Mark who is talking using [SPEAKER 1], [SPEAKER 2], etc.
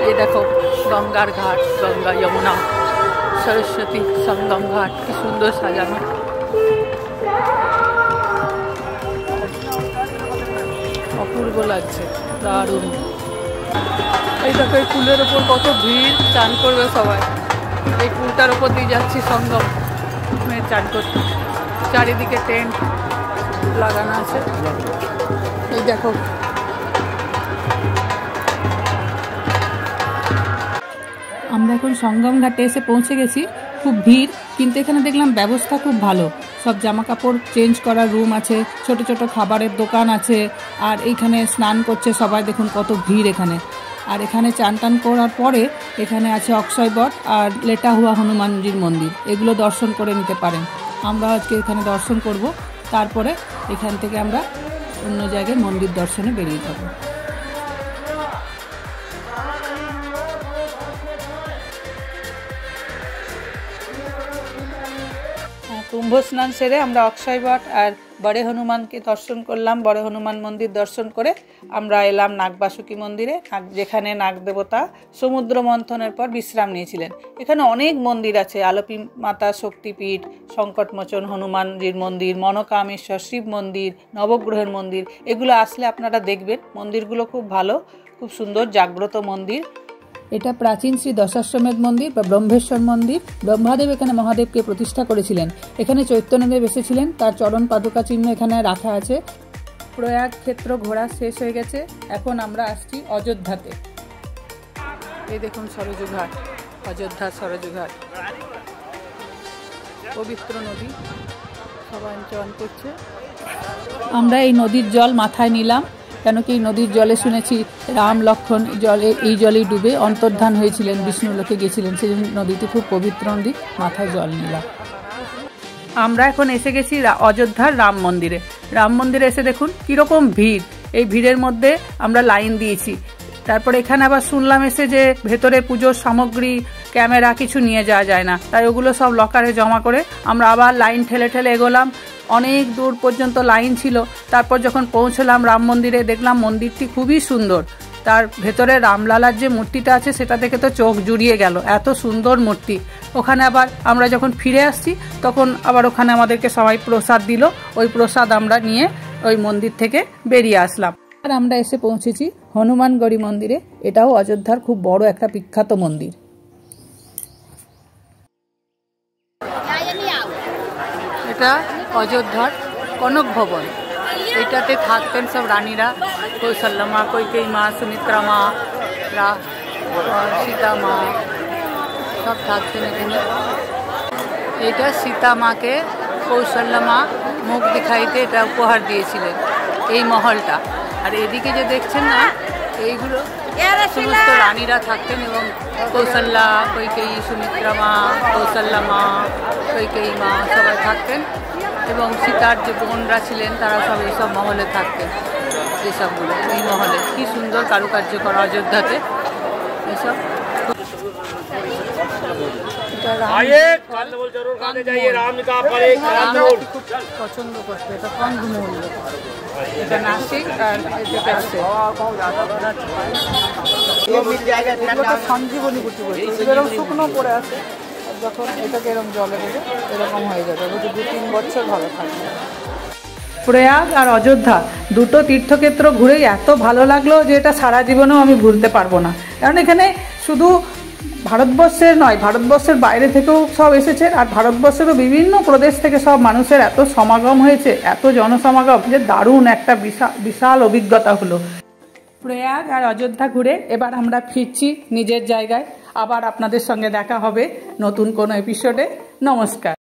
[SPEAKER 1] ये देखो गंगार घाट, गंगा यमुना सरस्वती संगम घाट की सुंदर साजानो। অপূর্ব লাগছে, দারুণ। এই দেখো এই পুলের ওপর কত ভিড়, চান করবে সবাই। এই পুলটার ওপর দিয়ে যাচ্ছি সঙ্গম চান করতে। চারিদিকে টেন্ট লাগানো আছে। এই দেখো আমরা এখন সঙ্গম ঘাটে এসে পৌঁছে গেছি। খুব ভিড়, কিন্তু এখানে দেখলাম ব্যবস্থা খুব ভালো। সব জামা কাপড় চেঞ্জ করার রুম আছে, ছোট ছোট খাবারের দোকান আছে, আর এইখানে স্নান করছে সবাই। দেখুন কত ভিড় এখানে। আর এখানে চান টান করার পরে এখানে আছে অক্ষয় বট আর লেটা হুয়া হনুমানজির মন্দির, এগুলো দর্শন করে নিতে পারেন। আমরা আজকে এখানে দর্শন করব, তারপরে এখান থেকে আমরা অন্য জায়গায় মন্দির দর্শনে বেরিয়ে যাব। কুম্ভ স্নান সেরে আমরা অক্ষয় বট আর বড়ে হনুমানকে দর্শন করলাম। বড়ে হনুমান মন্দির দর্শন করে আমরা এলাম নাগবাসুকী মন্দিরে, যেখানে নাগ দেবতা সমুদ্র মন্থনের পর বিশ্রাম নিয়েছিলেন। এখানে অনেক মন্দির আছে, আলপী মাতা শক্তিপীঠ, সংকটমোচন হনুমানজির মন্দির, মনোকামেশ্বর শিব মন্দির, নবগ্রহের মন্দির। এগুলো আসলে আপনারা দেখবেন, মন্দিরগুলো খুব ভালো, খুব সুন্দর জাগ্রত মন্দির। এটা প্রাচীন শ্রী দশাশ্বমেধ মন্দির বা ব্রহ্মেশ্বর মন্দির। ব্রহ্মাদেব এখানে মহাদেবকে প্রতিষ্ঠা করেছিলেন। এখানে চৈতন্যদেব এসেছিলেন, তার চরণ পাদুকা চিহ্ন এখানে রাখা আছে। প্রয়াগ ক্ষেত্র ঘোরা শেষ হয়ে গেছে, এখন আমরা আসছি অযোধ্যাতে। এই দেখুন সরযূ ঘাট, অযোধ্যা সরযূ ঘাট, পবিত্র নদী, সবাই চান করছে। আমরা এই নদীর জল মাথায় নিলাম, কেন কি এই নদীর জলে শুনেছি রাম লক্ষ্মণ জলে এই জলেই ডুবে অন্তর্ধান হয়েছিলেন, বিষ্ণুলোকে গেছিলেন, সেই জন্য নদীটি খুব পবিত্র নদী, মাথায় জল নিলাম। আমরা এখন এসে গেছি অযোধ্যার রাম মন্দিরে। রাম মন্দিরে এসে দেখুন কীরকম ভিড়। এই ভিড়ের মধ্যে আমরা লাইন দিয়েছি। তারপরে এখানে আবার শুনলাম এসে যে ভেতরে পুজোর সামগ্রী, ক্যামেরা কিছু নিয়ে যাওয়া যায় না, তাই ওগুলো সব লকারে জমা করে আমরা আবার লাইন ঠেলে ঠেলে এগোলাম। অনেক দূর পর্যন্ত লাইন ছিল। তারপর যখন পৌঁছলাম রাম মন্দিরে, দেখলাম মন্দিরটি খুবই সুন্দর। তার ভেতরে রামলালার যে মূর্তিটা আছে সেটা দেখে তো চোখ জুড়িয়ে গেল, এত সুন্দর মূর্তি। ওখানে আবার আমরা যখন ফিরে আসছি তখন আবার ওখানে আমাদেরকে সবাই প্রসাদ দিল, ওই প্রসাদ আমরা নিয়ে ওই মন্দির থেকে বেরিয়ে আসলাম। আর আমরা এসে পৌঁছেছি হনুমানগড়ি মন্দিরে। এটাও অযোধ্যার খুব বড় একটা বিখ্যাত মন্দির। এটা অযোধ্যার কনক ভবন। এটাতে থাকতেন সব রানীরা, কৌশল্যা মা, কৈকেয়ী মা, সুমিত্রা মা, সীতা মা, সব থাকতেন এখানে। এটা সীতা মাকে কৌশল্যা মা মুখ দেখাইতে এটা উপহার দিয়েছিলেন, এই মহলটা। আর এদিকে যে দেখছেন না, এইগুলো সমস্ত রানীরা থাকতেন, এবং কৌশল্যা, কৈকেয়ী, সুমিত্রা মা, কৌশল্যা মা, কৈকেয়ী মা সবাই থাকতেন, এবং সীতার যে বোনরা ছিলেন তারা সব এইসব মহলে থাকতেন। এইসবগুলো এই মহলে কি সুন্দর কারুকার্য করা অযোধ্যাতে এইসব। পছন্দ করতো, এটা কম মূল্য। এটা নাসিক আর এটাতে আছে সঞ্জীবনী কুটি বলছে, এরকম শুকনো পড়ে আছে, যখন এটাকে এরকম জলে দেবে এরকম হয়ে যাবে, 2-3 বছর ভালো থাকবে। প্রয়াগ আর অযোধ্যা দুটো তীর্থক্ষেত্র ঘুরেই এত ভালো লাগলো যে এটা সারা জীবনেও আমি ভুলতে পারবো না। কারণ এখানে শুধু ভারতবর্ষের নয়, ভারতবর্ষের বাইরে থেকেও সব এসেছেন, আর ভারতবর্ষেরও বিভিন্ন প্রদেশ থেকে সব মানুষের এত সমাগম হয়েছে, এত জনসমাগম, যে দারুণ একটা বিশাল অভিজ্ঞতা হলো। প্রয়াগ আর অযোধ্যা ঘুরে এবার আমরা ফিরছি নিজের জায়গায়। আবার আপনাদের সঙ্গে দেখা হবে নতুন কোনো এপিসোডে। নমস্কার।